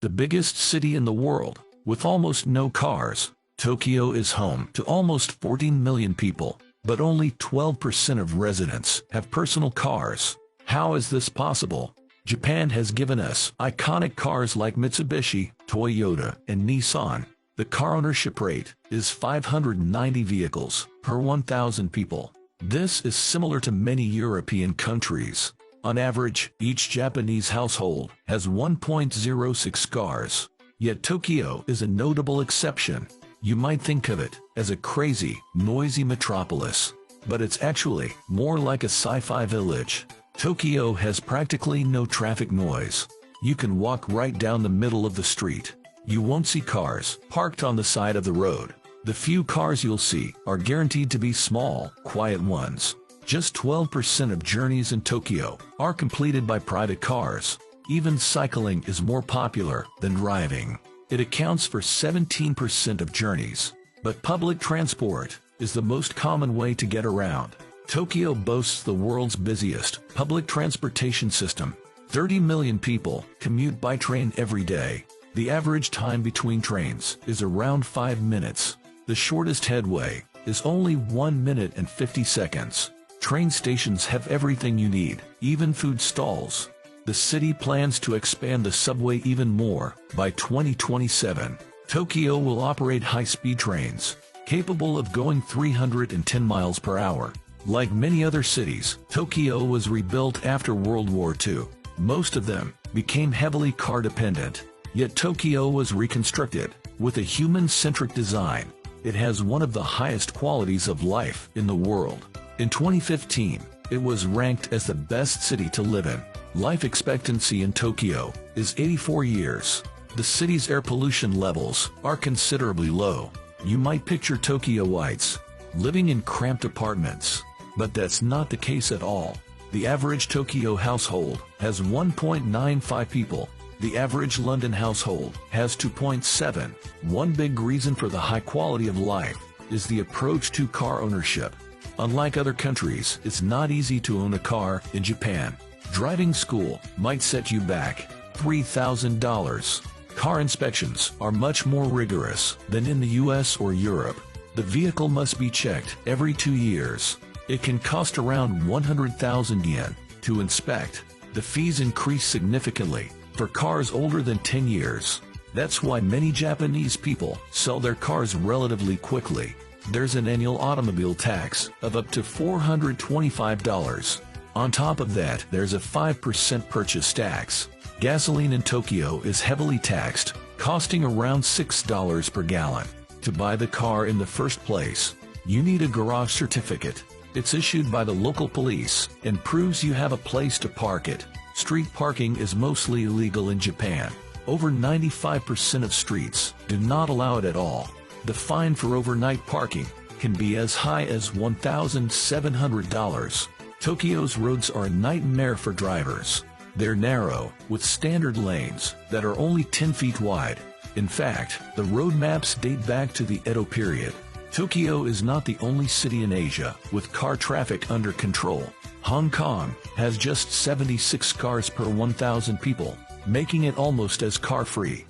The biggest city in the world, with almost no cars, Tokyo is home to almost 14 million people, but only 12% of residents have personal cars. How is this possible? Japan has given us iconic cars like Mitsubishi, Toyota, and Nissan. The car ownership rate is 590 vehicles per 1,000 people. This is similar to many European countries. On average, each Japanese household has 1.06 cars. Yet Tokyo is a notable exception. You might think of it as a crazy, noisy metropolis, but it's actually more like a sci-fi village. Tokyo has practically no traffic noise. You can walk right down the middle of the street. You won't see cars parked on the side of the road. The few cars you'll see are guaranteed to be small, quiet ones. Just 12% of journeys in Tokyo are completed by private cars. Even cycling is more popular than driving. It accounts for 17% of journeys. But public transport is the most common way to get around. Tokyo boasts the world's busiest public transportation system. 30 million people commute by train every day. The average time between trains is around 5 minutes. The shortest headway is only 1 minute and 50 seconds. Train stations have everything you need, even food stalls. The city plans to expand the subway even more. By 2027, Tokyo will operate high-speed trains, capable of going 310 miles per hour. Like many other cities, Tokyo was rebuilt after World War II. Most of them became heavily car-dependent. Yet Tokyo was reconstructed with a human-centric design. It has one of the highest qualities of life in the world. In 2015, it was ranked as the best city to live in. Life expectancy in Tokyo is 84 years. The city's air pollution levels are considerably low. You might picture Tokyoites living in cramped apartments, but that's not the case at all. The average Tokyo household has 1.95 people. The average London household has 2.7. One big reason for the high quality of life is the approach to car ownership. Unlike other countries, it's not easy to own a car in Japan. Driving school might set you back $3,000. Car inspections are much more rigorous than in the US or Europe. The vehicle must be checked every 2 years. It can cost around 100,000 yen to inspect. The fees increase significantly for cars older than 10 years. That's why many Japanese people sell their cars relatively quickly. There's an annual automobile tax of up to $425. On top of that, there's a 5% purchase tax. Gasoline in Tokyo is heavily taxed, costing around $6 per gallon. To buy the car in the first place, you need a garage certificate. It's issued by the local police and proves you have a place to park it. Street parking is mostly illegal in Japan. Over 95% of streets do not allow it at all. The fine for overnight parking can be as high as $1,700. Tokyo's roads are a nightmare for drivers. They're narrow, with standard lanes that are only 10 feet wide. In fact, the road maps date back to the Edo period. Tokyo is not the only city in Asia with car traffic under control. Hong Kong has just 76 cars per 1,000 people, making it almost as car-free.